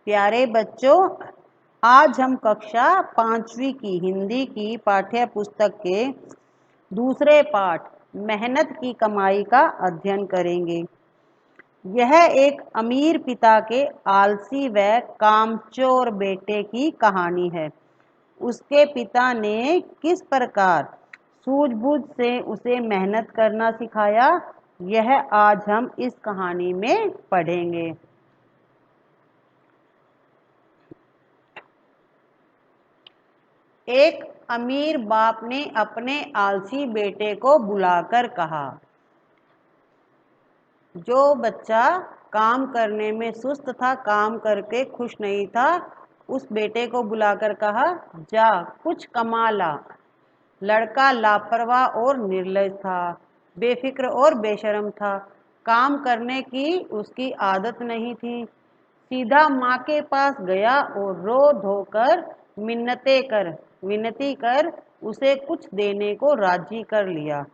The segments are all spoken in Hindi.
प्यारे बच्चों, आज हम कक्षा 5वीं की हिंदी की पाठ्य पुस्तक के दूसरे पाठ मेहनत की कमाई का अध्ययन करेंगे। यह एक अमीर पिता के आलसी व कामचोर बेटे की कहानी है। उसके पिता ने किस प्रकार सूझबूझ से उसे मेहनत करना सिखाया, यह आज हम इस कहानी में पढ़ेंगे। एक अमीर बाप ने अपने आलसी बेटे को बुलाकर कहा। जो बच्चा काम करने में सुस्त था, काम करके खुश नहीं था, उस बेटे को बुलाकर कहा, जा कुछ कमा ला। लड़का लापरवाह और निर्लज था, बेफिक्र और बेशर्म था। काम करने की उसकी आदत नहीं थी। सीधा माँ के पास गया और रो धोकर विनती कर उसे कुछ देने को राजी कर लिया।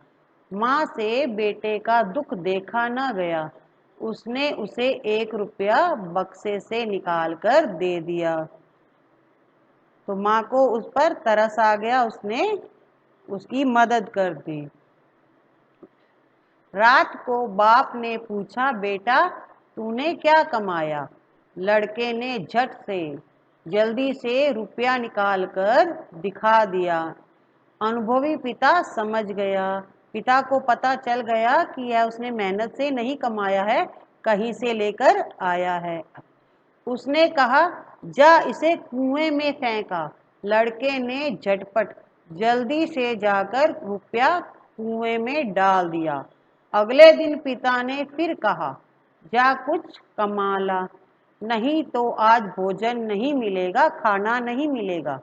माँ से बेटे का दुख देखा न गया। उसने उसे 1 रुपया बक्से से निकालकर दे दिया। तो माँ को उस पर तरस आ गया, उसने उसकी मदद कर दी। रात को बाप ने पूछा, बेटा तूने क्या कमाया? लड़के ने झट से जल्दी से रुपया निकालकर दिखा दिया। अनुभवी पिता समझ गया। पिता को पता चल गया कि यह उसने मेहनत से नहीं कमाया है, कहीं से लेकर आया है। उसने कहा, जा इसे कुएं में फेंका। लड़के ने झटपट जल्दी से जाकर रुपया कुएं में डाल दिया। अगले दिन पिता ने फिर कहा, जा कुछ कमा ला, नहीं तो आज भोजन नहीं मिलेगा, खाना नहीं मिलेगा।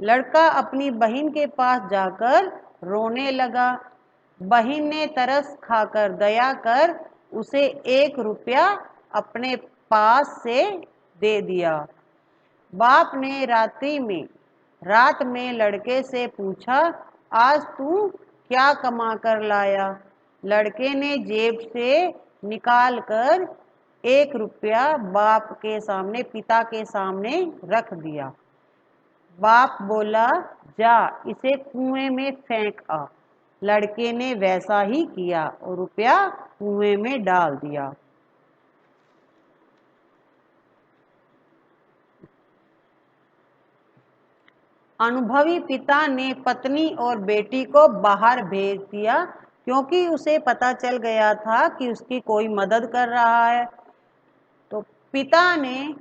लड़का अपनी बहन के पास जाकर रोने लगा। बहन ने तरस खाकर दया कर उसे 1 रुपया अपने पास से दे दिया। बाप ने रात में लड़के से पूछा, आज तू क्या कमा कर लाया? लड़के ने जेब से निकाल कर 1 रुपया बाप के सामने, पिता के सामने रख दिया। बाप बोला, जा इसे कुएं में फेंक आ। लड़के ने वैसा ही किया और रुपया कुएं में डाल दिया। अनुभवी पिता ने पत्नी और बेटी को बाहर भेज दिया, क्योंकि उसे पता चल गया था कि उसकी कोई मदद कर रहा है। तो पिता ने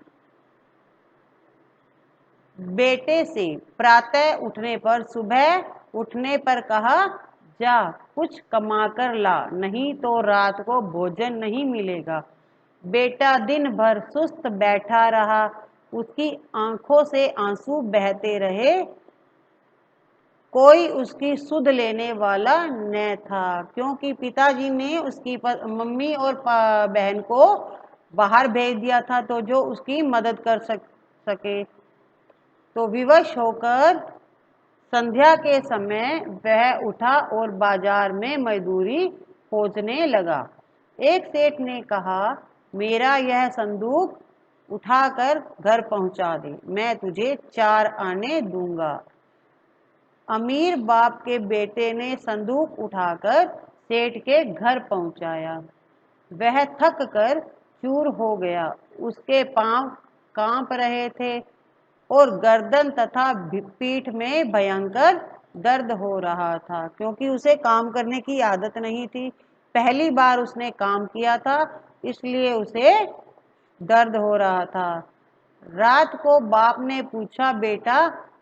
बेटे से सुबह उठने पर कहा, जा कुछ कमा कर ला, नहीं तो रात को भोजन नहीं मिलेगा। बेटा दिन भर सुस्त बैठा रहा, उसकी आंखों से आंसू बहते रहे, कोई उसकी सुध लेने वाला न था, क्योंकि पिताजी ने उसकी मम्मी और बहन को बाहर भेज दिया था, तो जो उसकी मदद कर सके। तो विवश होकर संध्या के समय वह उठा और बाजार में मजदूरी खोजने लगा। एक सेठ ने कहा, मेरा यह संदूक उठाकर घर पहुंचा दे, मैं तुझे 4 आने दूंगा। अमीर बाप के बेटे ने संदूक उठाकर सेठ के घर पहुंचाया। वह थक कर चूर हो गया, उसके पांव कांप रहे थे और गर्दन तथा पीठ में भयंकर दर्द हो रहा था, क्योंकि उसे काम करने की आदत नहीं थी। पहली बार उसने काम किया था, इसलिए उसे दर्द हो रहा था। रात को बाप ने पूछा, बेटा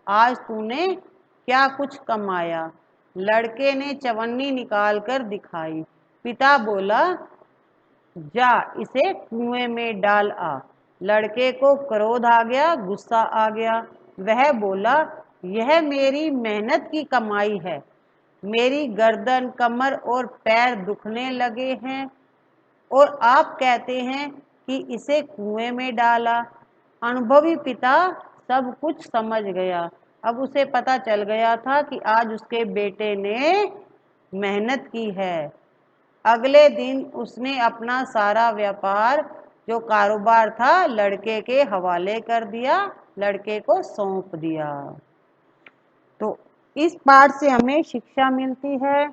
आज तूने क्या कुछ कमाया? लड़के ने चवन्नी निकाल कर दिखाई। पिता बोला, जा इसे कुएं में डाल आ। लड़के को क्रोध आ गया, गुस्सा आ गया। वह बोला, यह मेरी मेहनत की कमाई है, मेरी गर्दन, कमर और पैर दुखने लगे हैं और आप कहते हैं कि इसे कुएं में डाला। अनुभवी पिता सब कुछ समझ गया। अब उसे पता चल गया था कि आज उसके बेटे ने मेहनत की है। अगले दिन उसने अपना सारा व्यापार जो कारोबार था लड़के के हवाले कर दिया, लड़के को सौंप दिया। तो इस पाठ से हमें शिक्षा मिलती है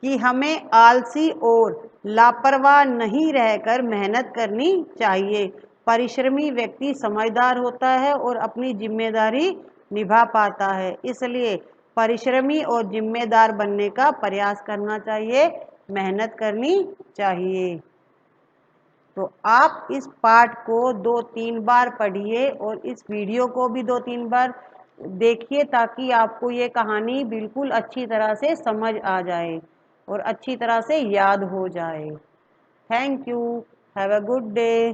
कि हमें आलसी और लापरवाह नहीं रहकर मेहनत करनी चाहिए। परिश्रमी व्यक्ति समझदार होता है और अपनी जिम्मेदारी निभा पाता है, इसलिए परिश्रमी और जिम्मेदार बनने का प्रयास करना चाहिए, मेहनत करनी चाहिए। तो आप इस पाठ को 2-3 बार पढ़िए और इस वीडियो को भी 2-3 बार देखिए, ताकि आपको ये कहानी बिल्कुल अच्छी तरह से समझ आ जाए और अच्छी तरह से याद हो जाए। Thank you. Have a good day.